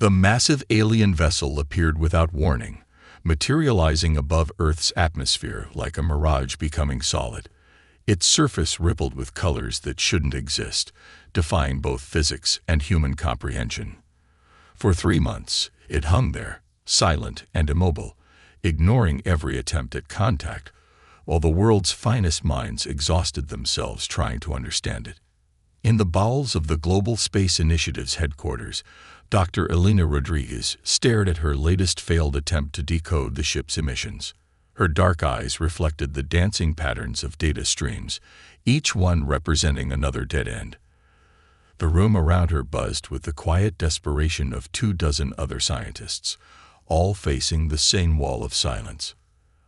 The massive alien vessel appeared without warning, materializing above Earth's atmosphere like a mirage becoming solid. Its surface rippled with colors that shouldn't exist, defying both physics and human comprehension. For 3 months, it hung there, silent and immobile, ignoring every attempt at contact, while the world's finest minds exhausted themselves trying to understand it. In the bowels of the Global Space Initiative's headquarters, Dr. Elena Rodriguez stared at her latest failed attempt to decode the ship's emissions. Her dark eyes reflected the dancing patterns of data streams, each one representing another dead end. The room around her buzzed with the quiet desperation of 24 other scientists, all facing the same wall of silence.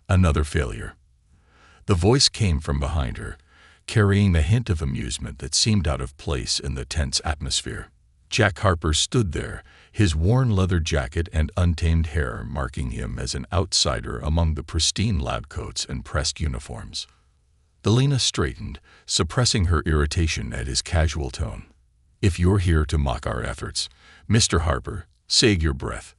Another failure. The voice came from behind her, carrying the hint of amusement that seemed out of place in the tense atmosphere. Jack Harper stood there, his worn leather jacket and untamed hair marking him as an outsider among the pristine lab coats and pressed uniforms. Elena straightened, suppressing her irritation at his casual tone. "If you're here to mock our efforts, Mr. Harper, save your breath.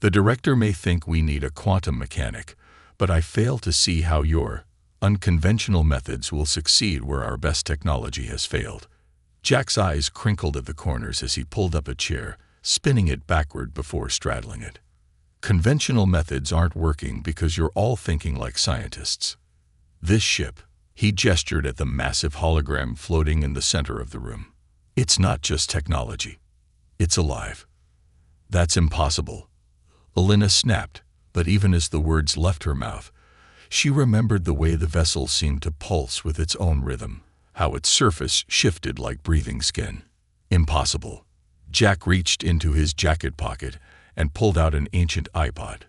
The director may think we need a quantum mechanic, but I fail to see how your unconventional methods will succeed where our best technology has failed." Jack's eyes crinkled at the corners as he pulled up a chair, spinning it backward before straddling it. "Conventional methods aren't working because you're all thinking like scientists. This ship," he gestured at the massive hologram floating in the center of the room, "it's not just technology. It's alive." "That's impossible," Elena snapped, but even as the words left her mouth, she remembered the way the vessel seemed to pulse with its own rhythm, how its surface shifted like breathing skin. "Impossible." Jack reached into his jacket pocket and pulled out an ancient iPod,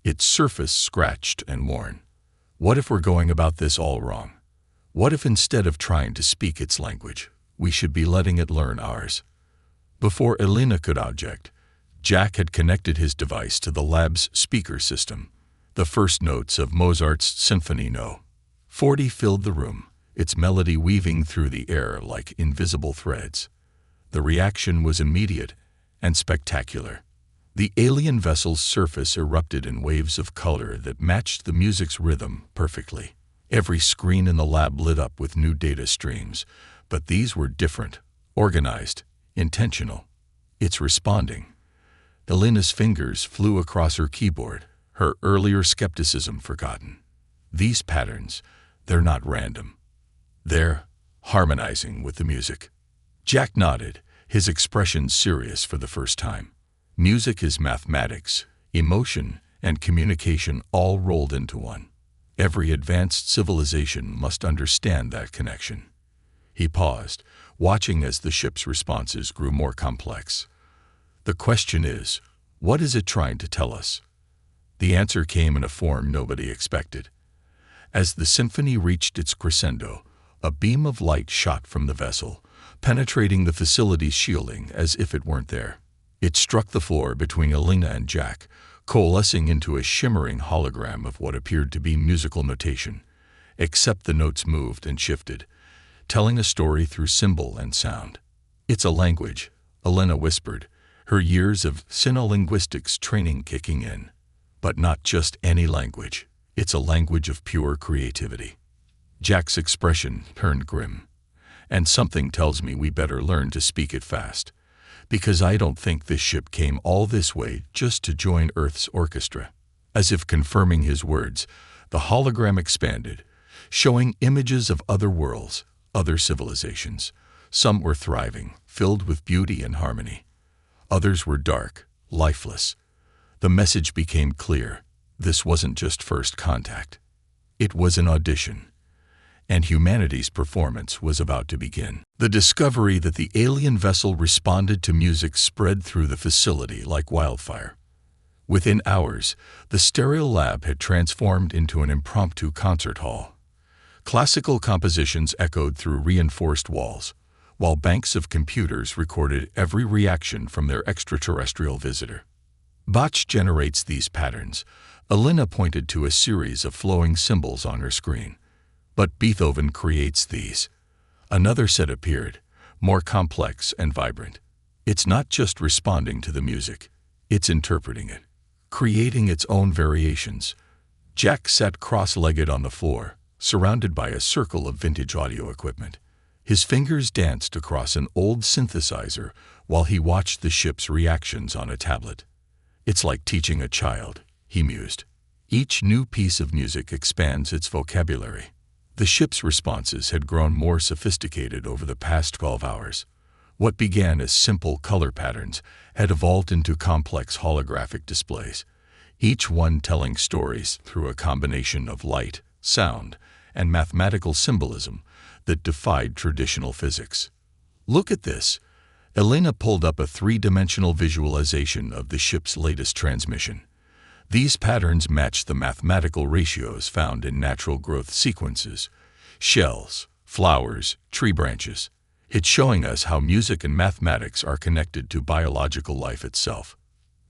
its surface scratched and worn. "What if we're going about this all wrong? What if instead of trying to speak its language, we should be letting it learn ours?" Before Elena could object, Jack had connected his device to the lab's speaker system. The first notes of Mozart's Symphony No. 40 filled the room, its melody weaving through the air like invisible threads. The reaction was immediate and spectacular. The alien vessel's surface erupted in waves of color that matched the music's rhythm perfectly. Every screen in the lab lit up with new data streams, but these were different, organized, intentional. "It's responding." Elena's fingers flew across her keyboard, her earlier skepticism forgotten. "These patterns, they're not random. They're harmonizing with the music." Jack nodded, his expression serious for the first time. Music is mathematics, emotion, and communication all rolled into one. Every advanced civilization must understand that connection. He paused, watching as the ship's responses grew more complex. "The question is, what is it trying to tell us?" The answer came in a form nobody expected. As the symphony reached its crescendo, a beam of light shot from the vessel, penetrating the facility's shielding as if it weren't there. It struck the floor between Elena and Jack, coalescing into a shimmering hologram of what appeared to be musical notation, except the notes moved and shifted, telling a story through symbol and sound. "It's a language," Elena whispered, her years of sinolinguistics training kicking in. "But not just any language. It's a language of pure creativity." Jack's expression turned grim. "And something tells me we better learn to speak it fast, because I don't think this ship came all this way just to join Earth's orchestra." As if confirming his words, the hologram expanded, showing images of other worlds, other civilizations. Some were thriving, filled with beauty and harmony. Others were dark, lifeless. The message became clear. This wasn't just first contact. It was an audition. And humanity's performance was about to begin. The discovery that the alien vessel responded to music spread through the facility like wildfire. Within hours, the sterile lab had transformed into an impromptu concert hall. Classical compositions echoed through reinforced walls, while banks of computers recorded every reaction from their extraterrestrial visitor. "Bach generates these patterns," Elena pointed to a series of flowing symbols on her screen. "But Beethoven creates these." Another set appeared, more complex and vibrant. "It's not just responding to the music. It's interpreting it, creating its own variations. Jack sat cross-legged on the floor, surrounded by a circle of vintage audio equipment. His fingers danced across an old synthesizer while he watched the ship's reactions on a tablet. It's like teaching a child, he mused. Each new piece of music expands its vocabulary. The ship's responses had grown more sophisticated over the past 12 hours. What began as simple color patterns had evolved into complex holographic displays, each one telling stories through a combination of light, sound, and mathematical symbolism that defied traditional physics. Look at this. Elena pulled up a three-dimensional visualization of the ship's latest transmission. These patterns match the mathematical ratios found in natural growth sequences: shells, flowers, tree branches. It's showing us how music and mathematics are connected to biological life itself.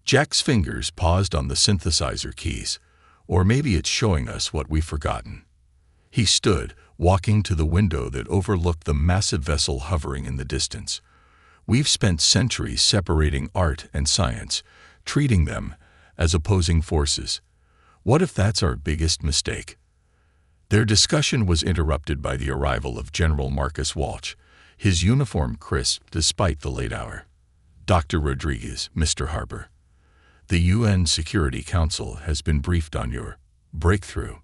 Jack's fingers paused on the synthesizer keys, or maybe it's showing us what we've forgotten. He stood, walking to the window that overlooked the massive vessel hovering in the distance. We've spent centuries separating art and science, treating them as opposing forces. What if that's our biggest mistake? Their discussion was interrupted by the arrival of General Marcus Walsh, his uniform crisp despite the late hour. "Dr. Rodriguez, Mr. Harper, the UN Security Council has been briefed on your breakthrough."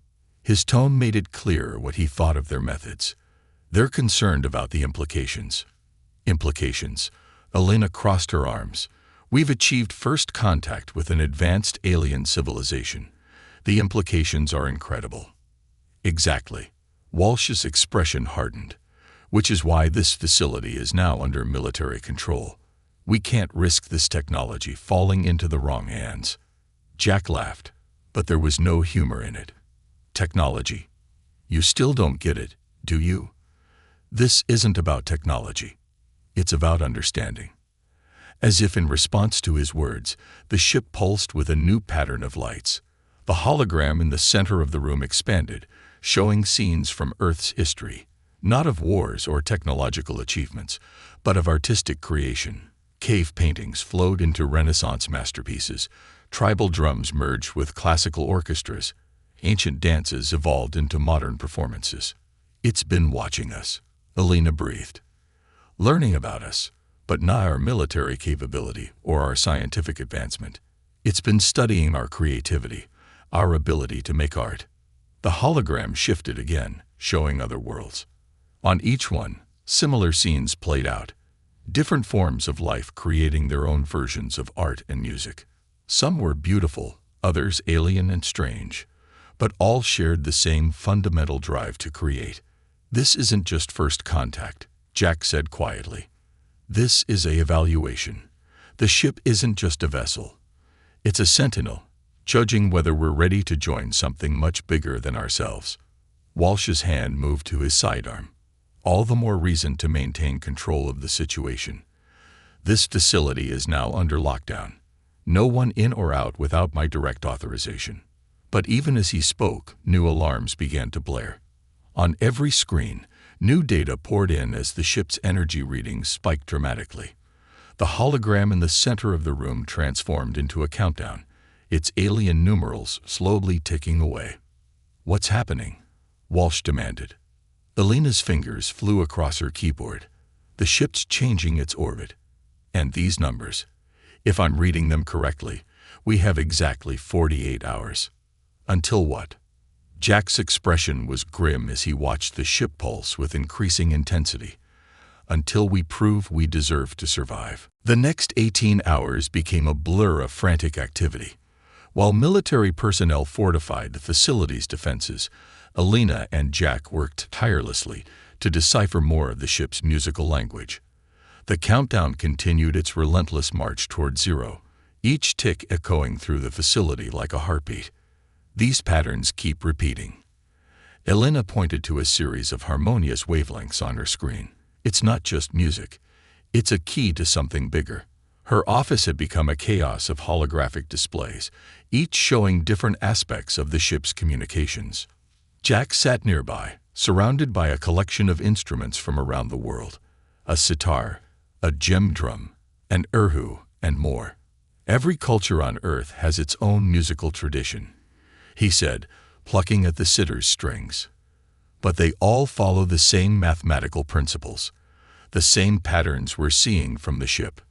His tone made it clear what he thought of their methods. They're concerned about the implications. Implications? Elena crossed her arms. "We've achieved first contact with an advanced alien civilization. The implications are incredible." "Exactly." Walsh's expression hardened. "Which is why this facility is now under military control. We can't risk this technology falling into the wrong hands." Jack laughed, but there was no humor in it. "Technology? You still don't get it, do you? This isn't about technology. It's about understanding." As if in response to his words, the ship pulsed with a new pattern of lights. The hologram in the center of the room expanded, showing scenes from Earth's history, not of wars or technological achievements, but of artistic creation. Cave paintings flowed into Renaissance masterpieces, tribal drums merged with classical orchestras, ancient dances evolved into modern performances. "It's been watching us," Elena breathed. "Learning about us, but not our military capability or our scientific advancement. It's been studying our creativity, our ability to make art." The hologram shifted again, showing other worlds. On each one, similar scenes played out, different forms of life creating their own versions of art and music. Some were beautiful, others alien and strange, but all shared the same fundamental drive to create. "This isn't just first contact," Jack said quietly. "This is an evaluation. The ship isn't just a vessel. It's a sentinel, judging whether we're ready to join something much bigger than ourselves." Walsh's hand moved to his sidearm. "All the more reason to maintain control of the situation. This facility is now under lockdown. No one in or out without my direct authorization." But even as he spoke, new alarms began to blare. On every screen, new data poured in as the ship's energy readings spiked dramatically. The hologram in the center of the room transformed into a countdown, its alien numerals slowly ticking away. "What's happening?" Walsh demanded. Elena's fingers flew across her keyboard. "The ship's changing its orbit. And these numbers, if I'm reading them correctly, we have exactly 48 hours. Until what?" Jack's expression was grim as he watched the ship pulse with increasing intensity. "Until we prove we deserve to survive." The next 18 hours became a blur of frantic activity. While military personnel fortified the facility's defenses, Elena and Jack worked tirelessly to decipher more of the ship's musical language. The countdown continued its relentless march toward zero, each tick echoing through the facility like a heartbeat. "These patterns keep repeating." Elena pointed to a series of harmonious wavelengths on her screen. "It's not just music. It's a key to something bigger." Her office had become a chaos of holographic displays, each showing different aspects of the ship's communications. Jack sat nearby, surrounded by a collection of instruments from around the world: a sitar, a gem drum, an erhu, and more. Every culture on Earth has its own musical tradition, he said, plucking at the sitter's strings. But they all follow the same mathematical principles, the same patterns we're seeing from the ship.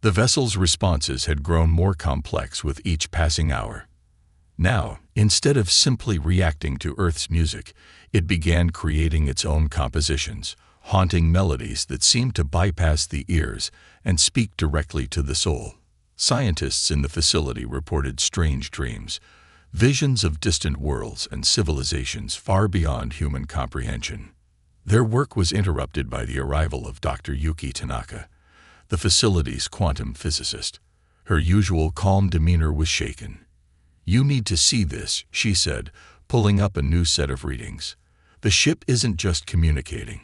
The vessel's responses had grown more complex with each passing hour. Now, instead of simply reacting to Earth's music, it began creating its own compositions, haunting melodies that seemed to bypass the ears and speak directly to the soul. Scientists in the facility reported strange dreams, visions of distant worlds and civilizations far beyond human comprehension. Their work was interrupted by the arrival of Dr. Yuki Tanaka, the facility's quantum physicist. Her usual calm demeanor was shaken. "You need to see this," she said, pulling up a new set of readings. "The ship isn't just communicating.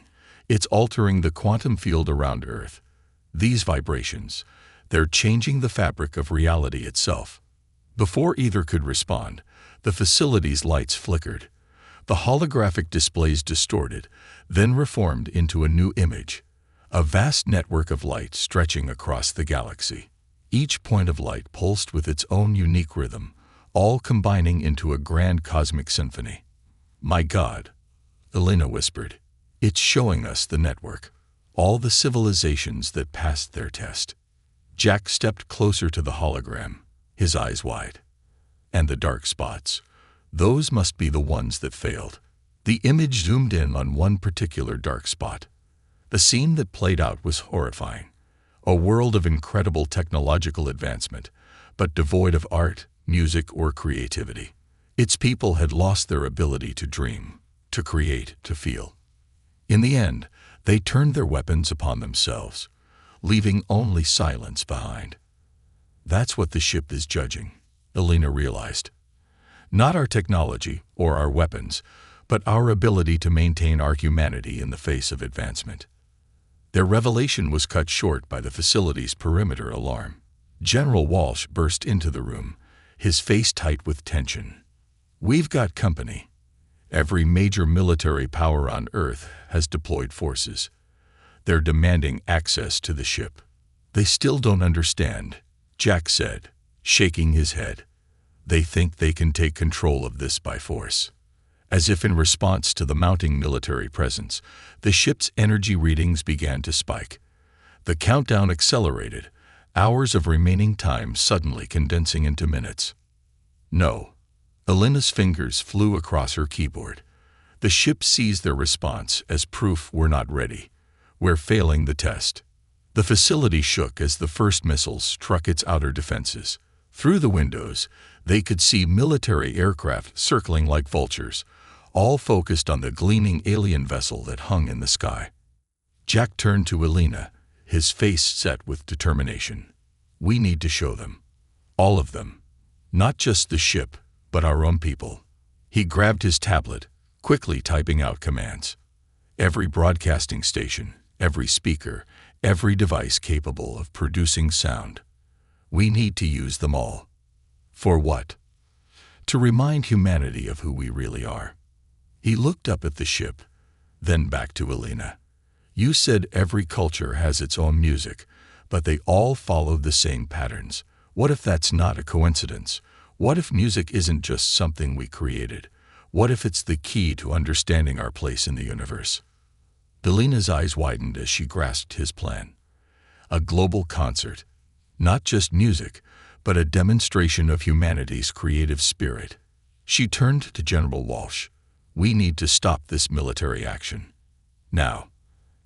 It's altering the quantum field around Earth. These vibrations, they're changing the fabric of reality itself." Before either could respond, the facility's lights flickered. The holographic displays distorted, then reformed into a new image, a vast network of light stretching across the galaxy. Each point of light pulsed with its own unique rhythm, all combining into a grand cosmic symphony. "My God," Elena whispered, "it's showing us the network, all the civilizations that passed their test." Jack stepped closer to the hologram, his eyes wide. "And the dark spots, those must be the ones that failed." The image zoomed in on one particular dark spot. The scene that played out was horrifying. A world of incredible technological advancement, but devoid of art, music, or creativity. Its people had lost their ability to dream, to create, to feel. In the end, they turned their weapons upon themselves, leaving only silence behind. That's what the ship is judging, Elena realized. Not our technology or our weapons, but our ability to maintain our humanity in the face of advancement. Their revelation was cut short by the facility's perimeter alarm. General Walsh burst into the room, his face tight with tension. "We've got company. Every major military power on Earth has deployed forces. They're demanding access to the ship." "They still don't understand," Jack said, shaking his head. "They think they can take control of this by force." As if in response to the mounting military presence, the ship's energy readings began to spike. The countdown accelerated, hours of remaining time suddenly condensing into minutes. "No." Elena's fingers flew across her keyboard. "The ship sees their response as proof we're not ready. We're failing the test." The facility shook as the first missiles struck its outer defenses. Through the windows, they could see military aircraft circling like vultures, all focused on the gleaming alien vessel that hung in the sky. Jack turned to Elena, his face set with determination. "We need to show them. All of them. Not just the ship, but our own people." He grabbed his tablet, quickly typing out commands. Every broadcasting station, every speaker, every device capable of producing sound. We need to use them all. For what? To remind humanity of who we really are. He looked up at the ship, then back to Elena. "You said every culture has its own music, but they all follow the same patterns. What if that's not a coincidence? What if music isn't just something we created? What if it's the key to understanding our place in the universe?" Elena's eyes widened as she grasped his plan. A global concert. Not just music, but a demonstration of humanity's creative spirit. She turned to General Walsh. "We need to stop this military action. Now.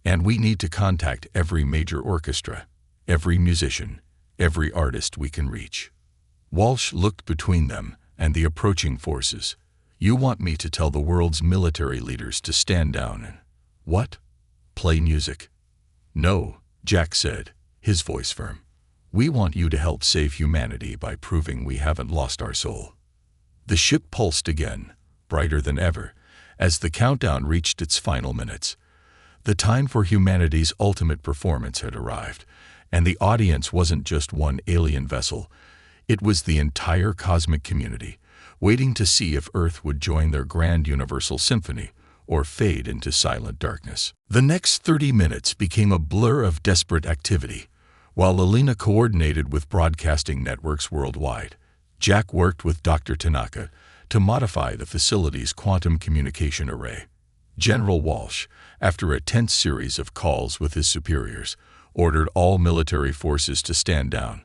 And we need to contact every major orchestra, every musician, every artist we can reach." Walsh looked between them and the approaching forces. "You want me to tell the world's military leaders to stand down and, what? Play music?" "No," Jack said, his voice firm. "We want you to help save humanity by proving we haven't lost our soul." The ship pulsed again, brighter than ever, as the countdown reached its final minutes. The time for humanity's ultimate performance had arrived, and the audience wasn't just one alien vessel. It was the entire cosmic community, waiting to see if Earth would join their grand universal symphony or fade into silent darkness. The next 30 minutes became a blur of desperate activity. While Alina coordinated with broadcasting networks worldwide, Jack worked with Dr. Tanaka to modify the facility's quantum communication array. General Walsh, after a tense series of calls with his superiors, ordered all military forces to stand down,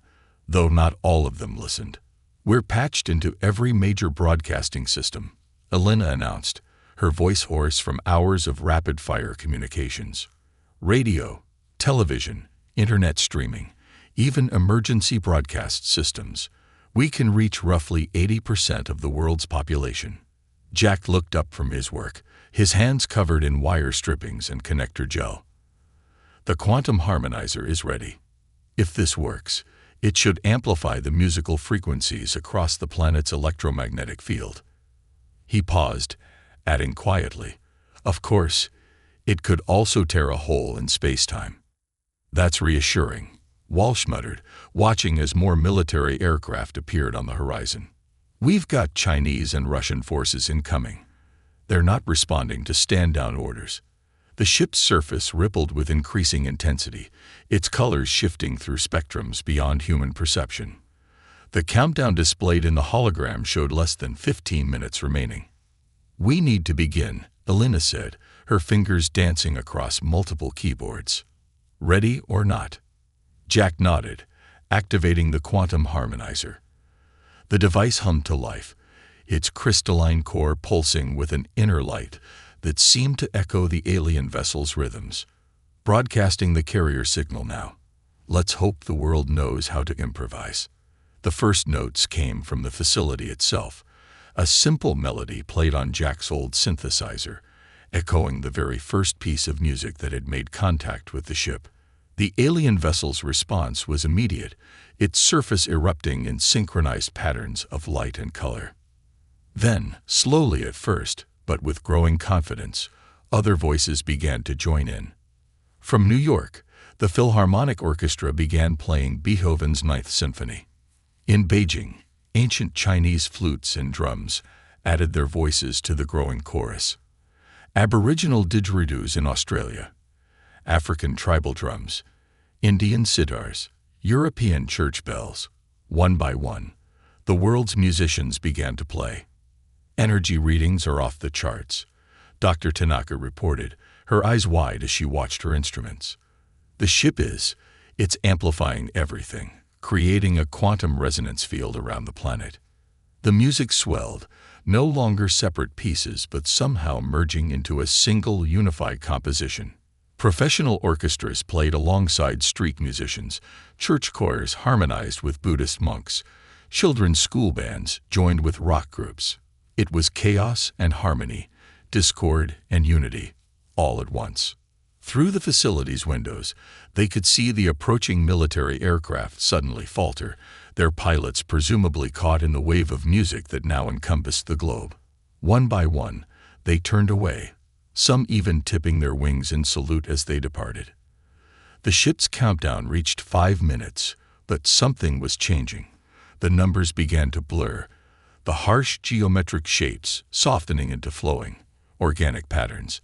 though not all of them listened. "We're patched into every major broadcasting system," Alina announced, her voice hoarse from hours of rapid-fire communications. Radio, television, internet streaming, even emergency broadcast systems. We can reach roughly 80% of the world's population. Jack looked up from his work, his hands covered in wire strippings and connector gel. "The quantum harmonizer is ready. If this works, it should amplify the musical frequencies across the planet's electromagnetic field." He paused, adding quietly, "Of course, it could also tear a hole in space-time." "That's reassuring," Walsh muttered, watching as more military aircraft appeared on the horizon. "We've got Chinese and Russian forces incoming. They're not responding to stand-down orders." The ship's surface rippled with increasing intensity, its colors shifting through spectrums beyond human perception. The countdown displayed in the hologram showed less than 15 minutes remaining. "We need to begin," Alina said, her fingers dancing across multiple keyboards. "Ready or not?" Jack nodded, activating the quantum harmonizer. The device hummed to life, its crystalline core pulsing with an inner light that seemed to echo the alien vessel's rhythms. "Broadcasting the carrier signal now. Let's hope the world knows how to improvise." The first notes came from the facility itself, a simple melody played on Jack's old synthesizer, echoing the very first piece of music that had made contact with the ship. The alien vessel's response was immediate, its surface erupting in synchronized patterns of light and color. Then, slowly at first, but with growing confidence, other voices began to join in. From New York, the Philharmonic Orchestra began playing Beethoven's Ninth Symphony. In Beijing, ancient Chinese flutes and drums added their voices to the growing chorus. Aboriginal didgeridoos in Australia, African tribal drums, Indian sitars, European church bells. One by one, the world's musicians began to play. "Energy readings are off the charts," Dr. Tanaka reported, her eyes wide as she watched her instruments. "The ship it's amplifying everything, creating a quantum resonance field around the planet." The music swelled, no longer separate pieces but somehow merging into a single unified composition. Professional orchestras played alongside street musicians, church choirs harmonized with Buddhist monks, children's school bands joined with rock groups. It was chaos and harmony, discord and unity, all at once. Through the facility's windows, they could see the approaching military aircraft suddenly falter, their pilots presumably caught in the wave of music that now encompassed the globe. One by one, they turned away, some even tipping their wings in salute as they departed. The ship's countdown reached 5 minutes, but something was changing. The numbers began to blur, the harsh geometric shapes softening into flowing, organic patterns.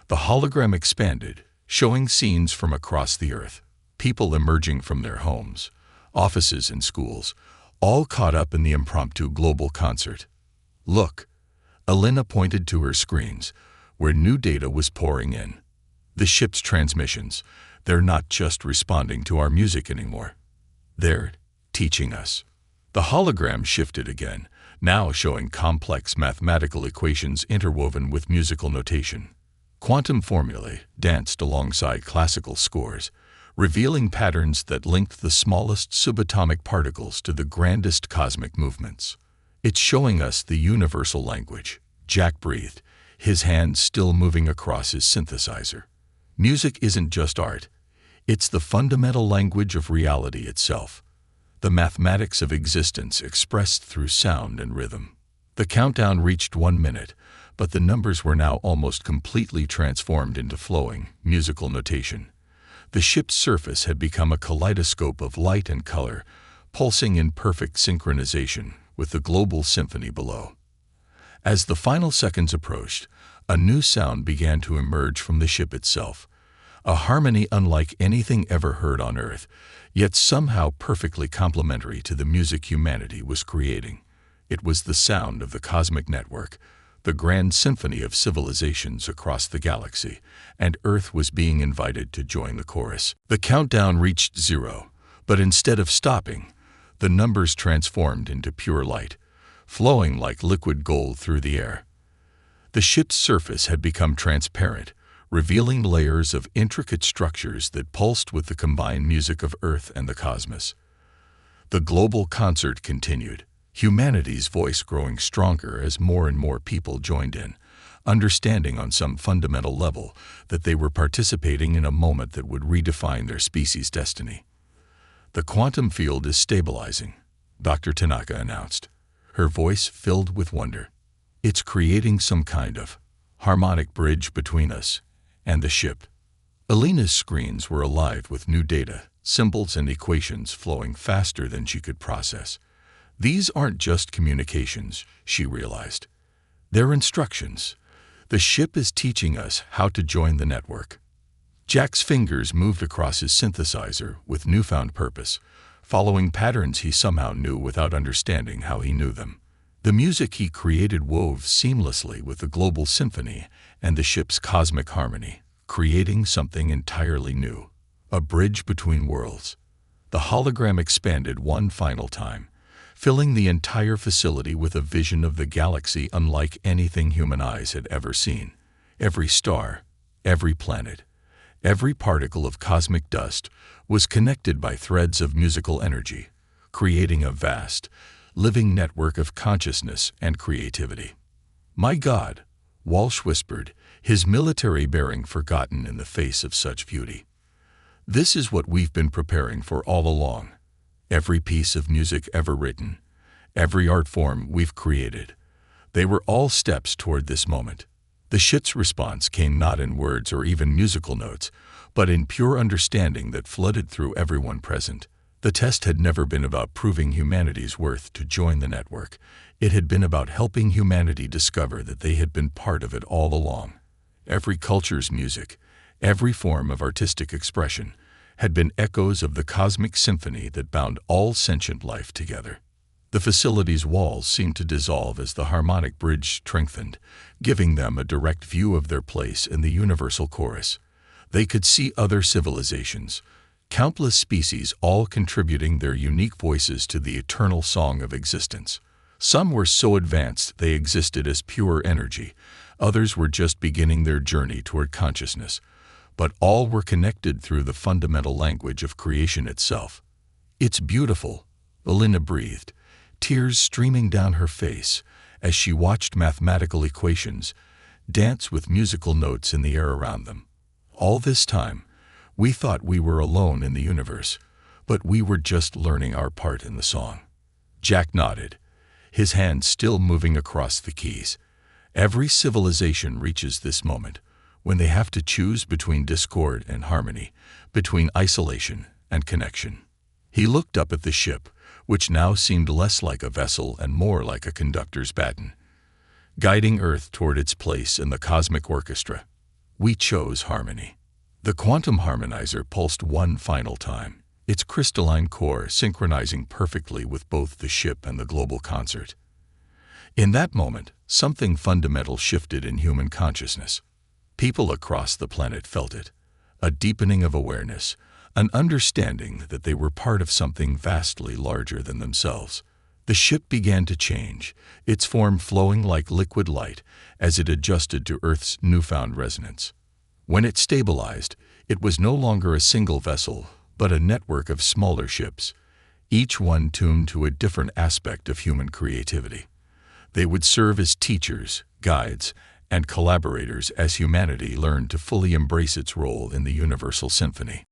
The hologram expanded, showing scenes from across the Earth, people emerging from their homes, offices and schools, all caught up in the impromptu global concert. "Look," Alina pointed to her screens, where new data was pouring in. "The ship's transmissions, they're not just responding to our music anymore. They're teaching us." The hologram shifted again, now showing complex mathematical equations interwoven with musical notation. Quantum formulae danced alongside classical scores, revealing patterns that linked the smallest subatomic particles to the grandest cosmic movements. "It's showing us the universal language," Jack breathed, his hands still moving across his synthesizer. "Music isn't just art. It's the fundamental language of reality itself, the mathematics of existence expressed through sound and rhythm." The countdown reached 1 minute, but the numbers were now almost completely transformed into flowing, musical notation. The ship's surface had become a kaleidoscope of light and color, pulsing in perfect synchronization with the global symphony below. As the final seconds approached, a new sound began to emerge from the ship itself, a harmony unlike anything ever heard on Earth, yet somehow perfectly complementary to the music humanity was creating. It was the sound of the cosmic network, the grand symphony of civilizations across the galaxy, and Earth was being invited to join the chorus. The countdown reached 0, but instead of stopping, the numbers transformed into pure light, flowing like liquid gold through the air. The ship's surface had become transparent, revealing layers of intricate structures that pulsed with the combined music of Earth and the cosmos. The global concert continued, humanity's voice growing stronger as more and more people joined in, understanding on some fundamental level that they were participating in a moment that would redefine their species' destiny. "The quantum field is stabilizing," Dr. Tanaka announced, her voice filled with wonder. "It's creating some kind of harmonic bridge between us and the ship." Alina's screens were alive with new data, symbols and equations flowing faster than she could process. These aren't just communications, she realized. They're instructions. The ship is teaching us how to join the network. Jack's fingers moved across his synthesizer with newfound purpose, following patterns he somehow knew without understanding how he knew them. The music he created wove seamlessly with the global symphony and the ship's cosmic harmony, creating something entirely new, a bridge between worlds. The hologram expanded one final time, filling the entire facility with a vision of the galaxy unlike anything human eyes had ever seen. Every star, every planet, every particle of cosmic dust was connected by threads of musical energy, creating a vast, living network of consciousness and creativity. "My God," Walsh whispered, his military bearing forgotten in the face of such beauty. "This is what we've been preparing for all along. Every piece of music ever written, every art form we've created, they were all steps toward this moment." The ship's response came not in words or even musical notes, but in pure understanding that flooded through everyone present. The test had never been about proving humanity's worth to join the network. It had been about helping humanity discover that they had been part of it all along. Every culture's music, every form of artistic expression, had been echoes of the cosmic symphony that bound all sentient life together. The facility's walls seemed to dissolve as the harmonic bridge strengthened, giving them a direct view of their place in the universal chorus. They could see other civilizations, countless species all contributing their unique voices to the eternal song of existence. Some were so advanced they existed as pure energy, others were just beginning their journey toward consciousness, but all were connected through the fundamental language of creation itself. "It's beautiful," Alina breathed, tears streaming down her face as she watched mathematical equations dance with musical notes in the air around them. "All this time, we thought we were alone in the universe, but we were just learning our part in the song." Jack nodded, his hand still moving across the keys. Every civilization reaches this moment, when they have to choose between discord and harmony, between isolation and connection. He looked up at the ship, which now seemed less like a vessel and more like a conductor's baton, guiding Earth toward its place in the cosmic orchestra. "We chose harmony." The quantum harmonizer pulsed one final time, its crystalline core synchronizing perfectly with both the ship and the global concert. In that moment, something fundamental shifted in human consciousness. People across the planet felt it, a deepening of awareness, an understanding that they were part of something vastly larger than themselves. The ship began to change, its form flowing like liquid light as it adjusted to Earth's newfound resonance. When it stabilized, it was no longer a single vessel, but a network of smaller ships, each one tuned to a different aspect of human creativity. They would serve as teachers, guides, and collaborators as humanity learned to fully embrace its role in the universal symphony.